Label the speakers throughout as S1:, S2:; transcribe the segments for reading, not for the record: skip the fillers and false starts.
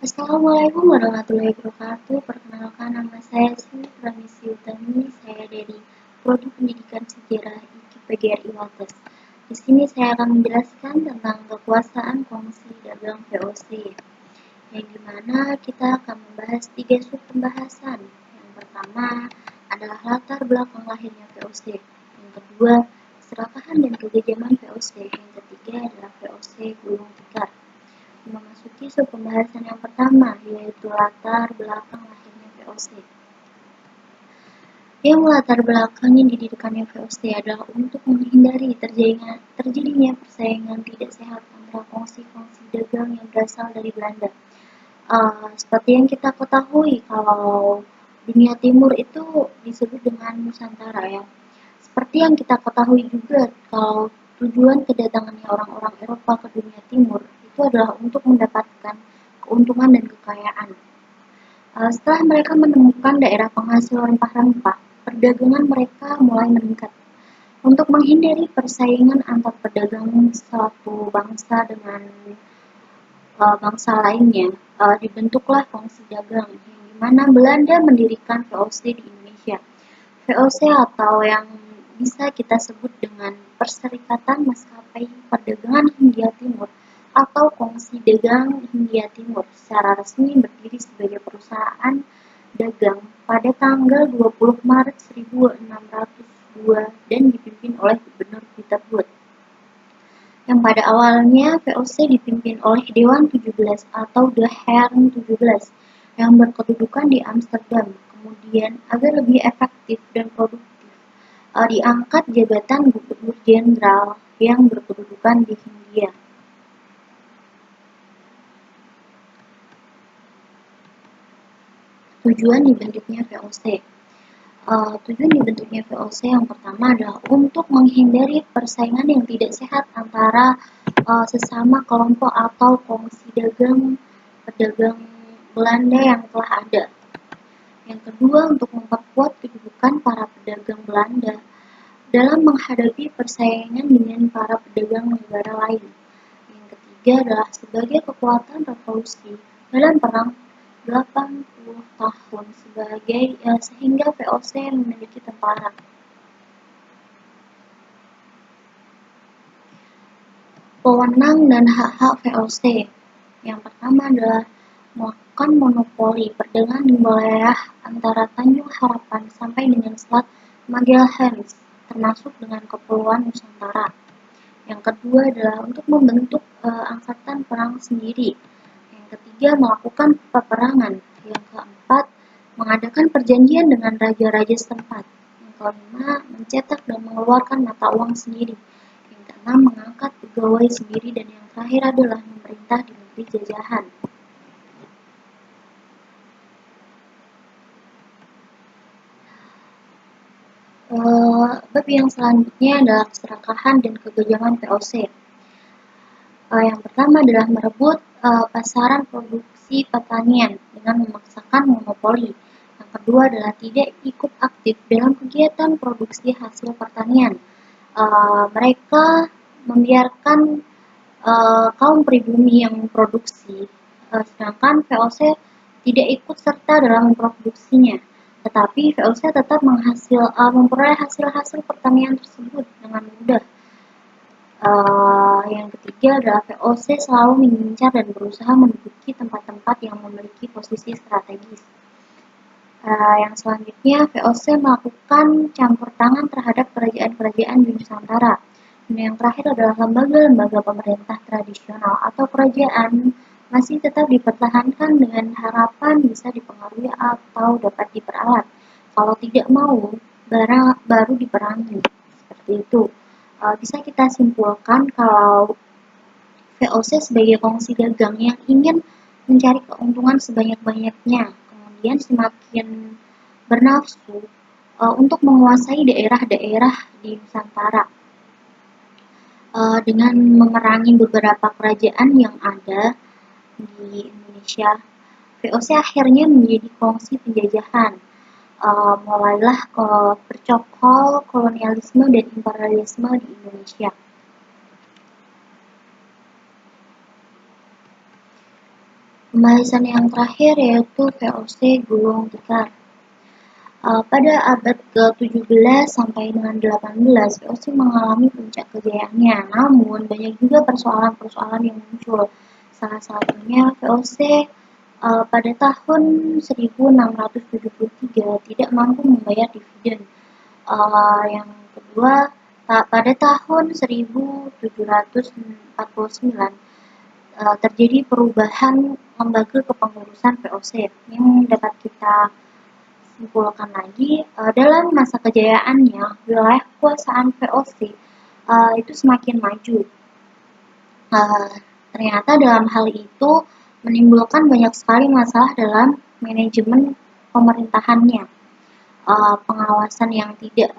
S1: Assalamualaikum warahmatullahi wabarakatuh. Perkenalkan, nama saya Sri Pramisi Utami. Saya dari Prodi Pendidikan Sejarah IKI Waltes. Di sini saya akan menjelaskan tentang kekuasaan fungsi dagang VOC, yang dimana kita akan membahas 3 sub pembahasan. Yang pertama adalah latar belakang lahirnya VOC. Yang kedua, keserakahan dan kegejaman VOC. Yang ketiga adalah VOC gulung tikar. Memasuki sub pembahasan yang pertama, yaitu latar belakang lahirnya VOC. Yang melatar belakangi didirikannya VOC adalah untuk menghindari terjadinya persaingan tidak sehat antara fungsi-fungsi dagang yang berasal dari Belanda. Seperti yang kita ketahui, kalau dunia timur itu disebut dengan Nusantara ya. Seperti yang kita ketahui juga, kalau tujuan kedatangannya orang-orang Eropa ke dunia timur itu adalah untuk mendapatkan keuntungan dan kekayaan. Setelah mereka menemukan daerah penghasil rempah-rempah, perdagangan mereka mulai meningkat. Untuk menghindari persaingan antar pedagang suatu bangsa dengan bangsa lainnya, dibentuklah fungsi dagang, yang dimana Belanda mendirikan VOC di Indonesia. VOC atau yang bisa kita sebut dengan Perserikatan Maskapai Perdagangan Hindia Timur atau Komisi Dagang Hindia Timur secara resmi berdiri sebagai perusahaan dagang pada tanggal 20 Maret 1602 dan dipimpin oleh Gubernur Peter Wood. Yang pada awalnya VOC dipimpin oleh Dewan 17 atau The Heren 17 yang berkedudukan di Amsterdam. Kemudian agar lebih efektif dan produktif, diangkat jabatan Gubernur Jenderal yang berkedudukan di Hindia. Tujuan dibentuknya VOC. Tujuan dibentuknya VOC yang pertama adalah untuk menghindari persaingan yang tidak sehat antara sesama kelompok atau kongsi pedagang Belanda yang telah ada. Yang kedua, untuk memperkuat kedudukan para pedagang Belanda dalam menghadapi persaingan dengan para pedagang negara lain. Yang ketiga adalah sebagai kekuatan revolusi dalam perang 80 tahun sehingga VOC memiliki tentara. Wewenang dan hak-hak VOC. Yang pertama adalah melakukan monopoli perdagangan di wilayah antara Tanjung Harapan sampai dengan Selat Magelhaens, termasuk dengan Kepulauan Nusantara. Yang kedua adalah untuk membentuk angkatan perang sendiri. Yang ketiga, melakukan peperangan. Yang keempat, mengadakan perjanjian dengan raja-raja setempat. Yang kelima, mencetak dan mengeluarkan mata uang sendiri. Yang keenam, mengangkat pegawai sendiri. Dan yang terakhir adalah memerintah di negeri jajahan. Bab yang selanjutnya adalah keserakahan dan kegejaman VOC. Yang pertama adalah merebut pasaran produksi pertanian dengan memaksakan monopoli. Yang kedua adalah tidak ikut aktif dalam kegiatan produksi hasil pertanian. Mereka membiarkan kaum pribumi yang memproduksi, sedangkan VOC tidak ikut serta dalam memproduksinya. Tetapi VOC tetap memperoleh hasil-hasil pertanian tersebut dengan mudah. Yang ketiga adalah VOC selalu mengincar dan berusaha menduduki tempat-tempat yang memiliki posisi strategis. Yang selanjutnya, VOC melakukan campur tangan terhadap kerajaan-kerajaan di Nusantara. Dan yang terakhir adalah lembaga-lembaga pemerintah tradisional atau kerajaan masih tetap dipertahankan dengan harapan bisa dipengaruhi atau dapat diperalat. Kalau tidak mau, baru diperangi. Seperti itu. Bisa kita simpulkan kalau VOC sebagai kongsi dagang yang ingin mencari keuntungan sebanyak-banyaknya, kemudian semakin bernafsu untuk menguasai daerah-daerah di Nusantara dengan memerangi beberapa kerajaan yang ada di Indonesia. VOC akhirnya menjadi kongsi penjajahan. Mulailah percokol kolonialisme dan imperialisme di Indonesia. Pembahasan yang terakhir yaitu VOC gulung tikar. Pada abad ke-17 sampai dengan 18, VOC mengalami puncak kejayaannya, namun banyak juga persoalan-persoalan yang muncul. Salah satunya VOC pada tahun 1673 tidak mampu membayar dividen. Yang kedua, pada tahun 1749 terjadi perubahan lembaga kepengurusan VOC yang dapat kita simpulkan lagi. Dalam masa kejayaannya, wilayah kekuasaan VOC itu semakin maju. Ternyata dalam hal itu menimbulkan banyak sekali masalah dalam manajemen pemerintahannya, pengawasan yang tidak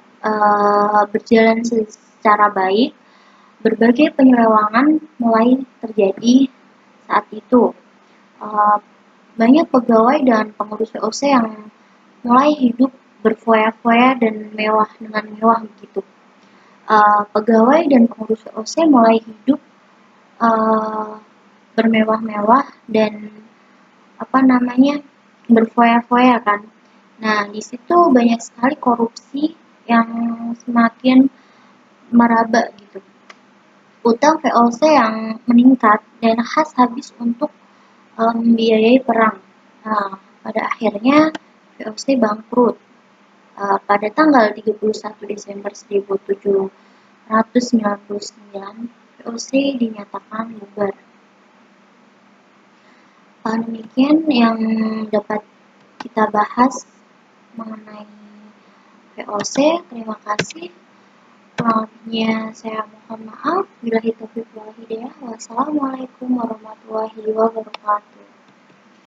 S1: berjalan secara baik, berbagai penyelewangan mulai terjadi saat itu. Banyak pegawai dan pengurus VOC yang mulai hidup berfoya-foya dan mewah dengan mewah begitu. Pegawai dan pengurus VOC mulai hidup bermewah-mewah dan berfoya-foya kan. Nah, di situ banyak sekali korupsi yang semakin meraba gitu. Utang VOC yang meningkat dan khas habis untuk membiayai perang. Nah, pada akhirnya VOC bangkrut. Pada tanggal 31 Desember 1799, VOC dinyatakan bubar. Demikian yang dapat kita bahas mengenai VOC. Terima kasih. Kurang lebihnya saya mohon maaf. Billahi taufiq wal hidayah. Wassalamualaikum warahmatullahi wabarakatuh.